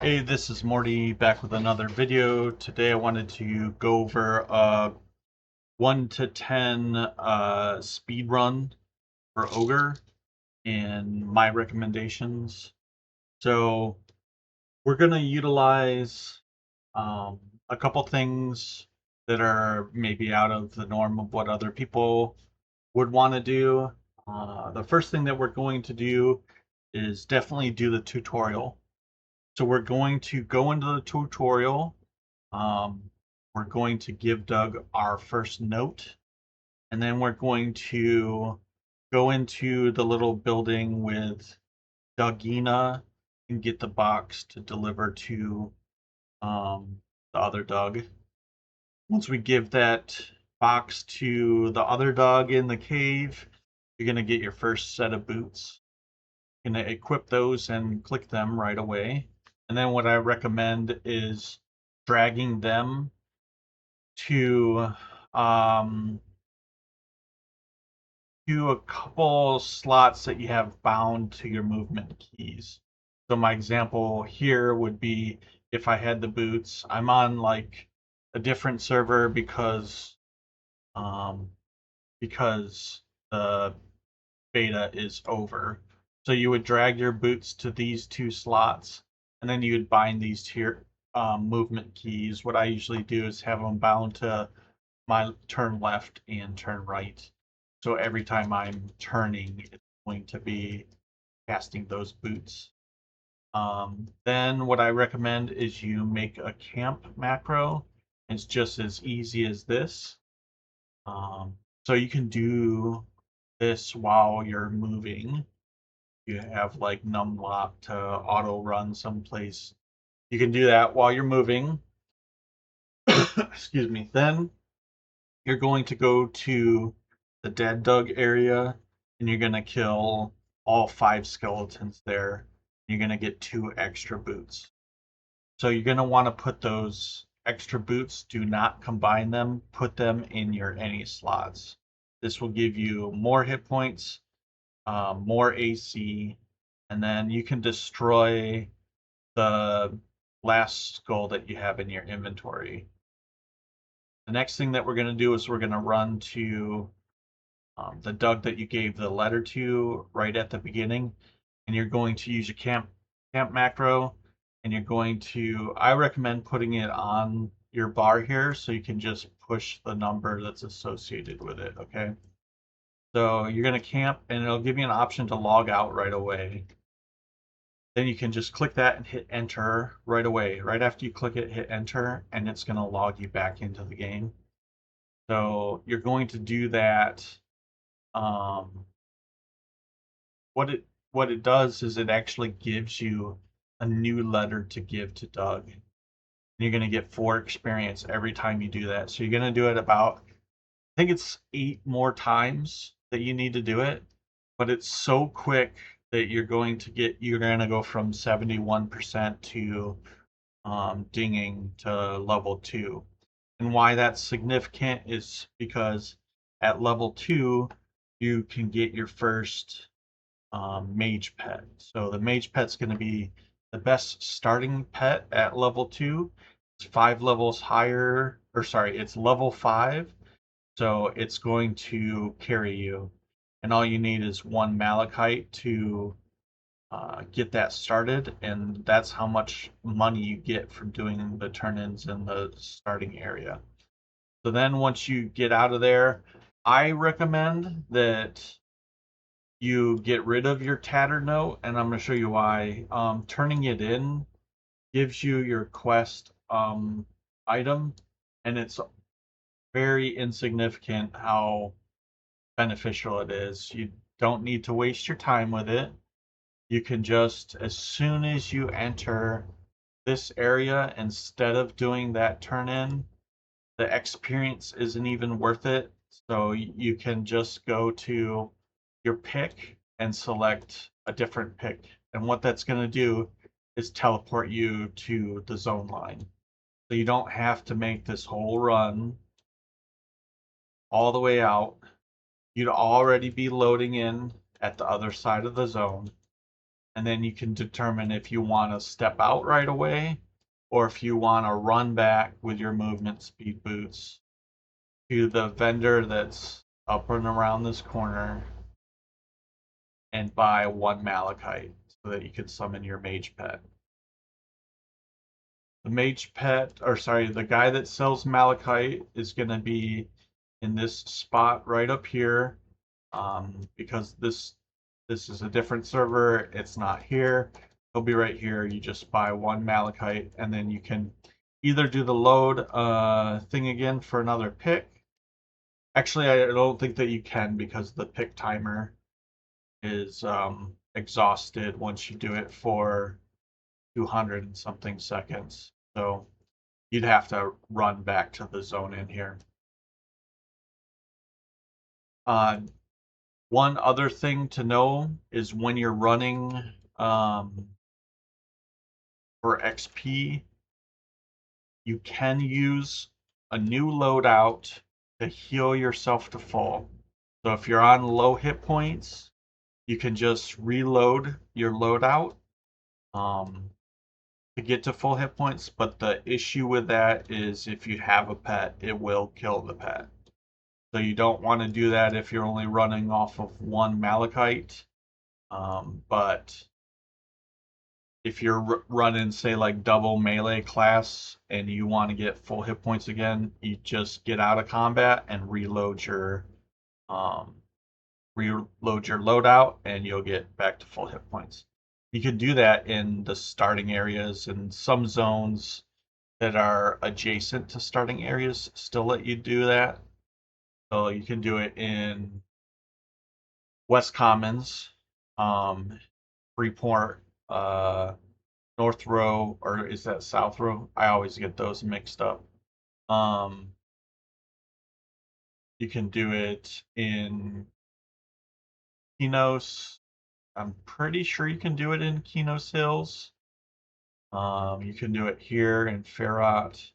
Hey, this is Morty back with another video. Today I wanted to go over a 1 to 10 speed run for Ogre and my recommendations. So we're going to utilize a couple things that are maybe out of the norm of what other people would want to do. The first thing that we're going to do is definitely do the tutorial. So we're going to go into the tutorial. Um, we're going to give Doug our first note, and then we're going to go into the little building with Dougina and get the box to deliver to the other Doug. Once we give that box to the other Doug in the cave, you're going to get your first set of boots. You're going to equip those and click them right away. And then what I recommend is dragging them to um, a couple slots that you have bound to your movement keys. So my example here would be if I had the boots, I'm on like a different server um, because the beta is over. So you would drag your boots to these two slots, and then you would bind these to your movement keys. What I usually do is have them bound to my turn left and turn right. So every time I'm turning, it's going to be casting those boots. Then what I recommend is you make a camp macro. It's just as easy as this. So you can do this while you're moving. You have like numlock to auto run someplace. You can do that while you're moving. Excuse me. Then you're going to go to the dead Doug area and you're going to kill all 5 skeletons there. You're going to get 2 extra boots. So you're going to want to put those extra boots, do not combine them, put them in your any slots. This will give you more hit points, more AC, and then you can destroy the last skull that you have in your inventory. The next thing that we're going to do is we're going to run to the Doug that you gave the letter to right at the beginning, and you're going to use your camp macro, and you're going to, I recommend putting it on your bar here so you can just push the number that's associated with it, okay? So you're going to camp, and it'll give you an option to log out right away. Then you can just click that and hit enter right away. Right after you click it, hit enter, and it's going to log you back into the game. So you're going to do that. Um, what it does is it actually gives you a new letter to give to Doug. And you're going to get 4 experience every time you do that. So you're going to do it about, I think it's 8 more times that you need to do it, but it's so quick that you're going to go from 71% to dinging to level 2. And why that's significant is because at level 2, you can get your first mage pet. So the mage pet's going to be the best starting pet at level 2. It's 5 levels higher, or sorry, it's level 5. So it's going to carry you. And all you need is 1 malachite to get that started, and that's how much money you get from doing the turn-ins in the starting area. So then once you get out of there, I recommend that you get rid of your tattered note, and I'm going to show you why. Turning it in gives you your quest item, and it's very insignificant how beneficial it is. You don't need to waste your time with it. You can just, as soon as you enter this area, instead of doing that turn in, the experience isn't even worth it. So you can just go to your pick and select a different pick. And what that's going to do is teleport you to the zone line. So you don't have to make this whole run all the way out. You'd already be loading in at the other side of the zone. and then you can determine if you want to step out right away or if you want to run back with your movement speed boots to the vendor that's up and around this corner and buy one malachite so that you can summon your mage pet. The mage pet, or sorry, the guy that sells malachite is going to be in this spot right up here, because this is a different server. It's not here. It'll be right here. You just buy one malachite, and then you can either do the load thing again for another pick. Actually, I don't think that you can because the pick timer is exhausted once you do it for 200 and something seconds. So you'd have to run back to the zone in here. One other thing to know is when you're running for XP, you can use a new loadout to heal yourself to full. So if you're on low hit points, you can just reload your loadout to get to full hit points. But the issue with that is if you have a pet, it will kill the pet. So you don't want to do that if you're only running off of one malachite. But if you're running, say, like double melee class and you want to get full hit points again, you just get out of combat and reload your loadout, and you'll get back to full hit points. You can do that in the starting areas, and some zones that are adjacent to starting areas still let you do that. So you can do it in West Commons, Freeport, North Row, or is that South Row? I always get those mixed up. You can do it in Kinos. I'm pretty sure you can do it in Kinos Hills. You can do it here in Ferrat.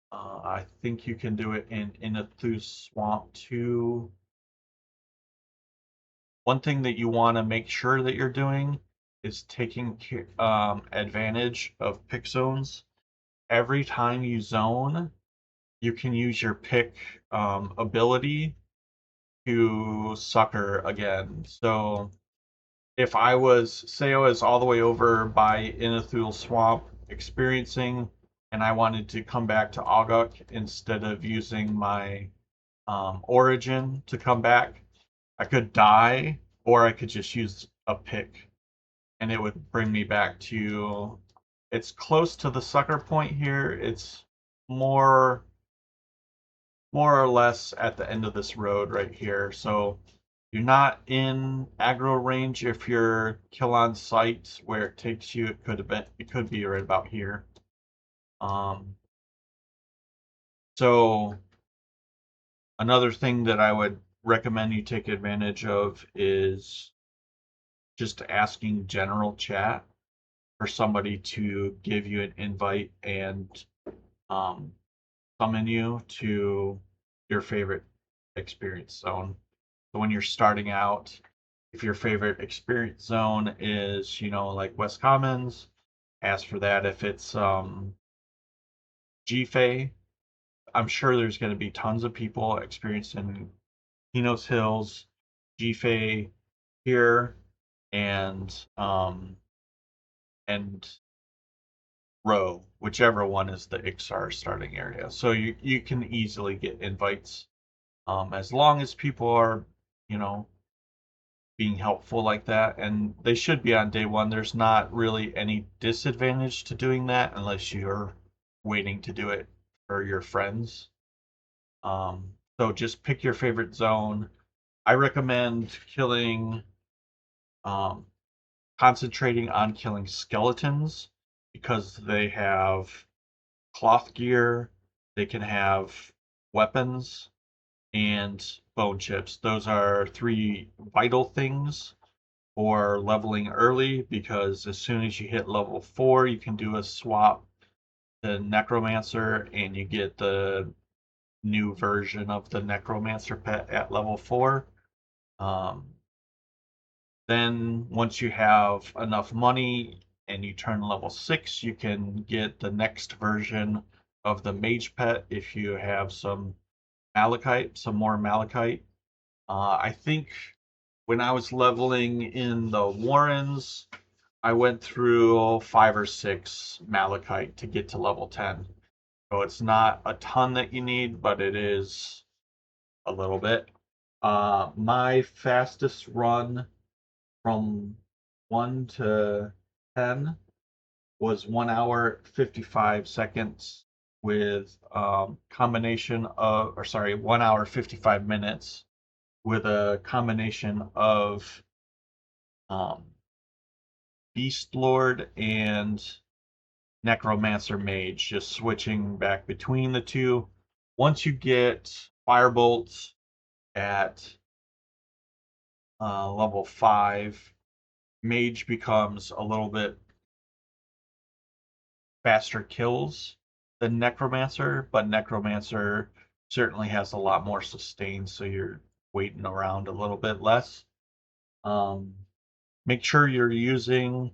I think you can do it in Inathu Swamp too. One thing that you want to make sure that you're doing is taking advantage of pick zones. Every time you zone, you can use your pick ability to succor again. So if I was, say I was all the way over by Inathu Swamp experiencing, and I wanted to come back to Oguk instead of using my origin to come back, I could die, or I could just use a pick, and it would bring me back to. It's close to the succor point here. It's more or less at the end of this road right here. So you're not in aggro range if you're kill on sight where it takes you. It could be right about here. So another thing that I would recommend you take advantage of is just asking general chat for somebody to give you an invite and summon you to your favorite experience zone. So when you're starting out, if your favorite experience zone is, like West Commons, ask for that. If it's GFA, I'm sure there's going to be tons of people experiencing Pinos Hills, GFA here, and Row, whichever one is the Ixar starting area. So you can easily get invites, as long as people are, being helpful like that, and they should be on day one. There's not really any disadvantage to doing that unless you're waiting to do it for your friends. So just pick your favorite zone. I recommend concentrating on killing skeletons because they have cloth gear, they can have weapons, and bone chips. Those are three vital things for leveling early, because as soon as you hit level 4, you can do a swap to Necromancer and you get the new version of the Necromancer pet at level 4. Then once you have enough money and you turn level 6, you can get the next version of the Mage pet if you have some malachite, some more malachite. I think when I was leveling in the Warrens, I went through 5 or 6 malachite to get to level 10. So it's not a ton that you need, but it is a little bit. My fastest run from 1 to 10 was 1 hour 55 seconds with combination of, or sorry, 1 hour 55 minutes with a combination of um, Beast Lord and Necromancer Mage, just switching back between the two. Once you get Firebolt at level 5, Mage becomes a little bit faster kills than Necromancer, but Necromancer certainly has a lot more sustain, so you're waiting around a little bit less. Make sure you're using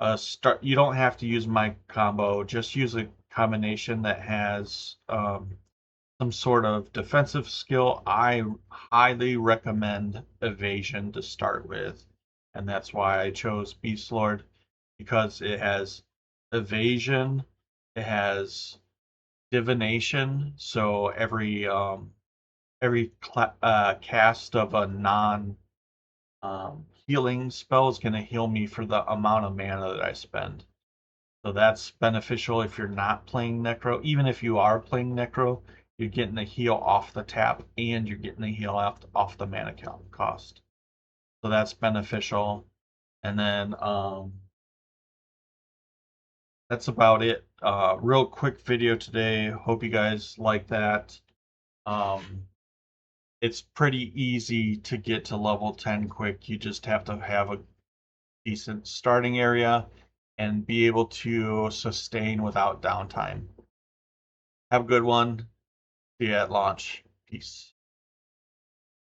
a start. You don't have to use my combo. Just use a combination that has some sort of defensive skill. I highly recommend Evasion to start with, and that's why I chose Beast Lord, because it has Evasion, it has Divination, so every cast of a non healing spell is going to heal me for the amount of mana that I spend. So that's beneficial if you're not playing Necro. Even if you are playing Necro, you're getting the heal off the tap and you're getting the heal off the mana cost. So that's beneficial. And then that's about it. Real quick video today. Hope you guys like that. It's pretty easy to get to level 10 quick. You just have to have a decent starting area and be able to sustain without downtime. Have a good one. See you at launch. Peace.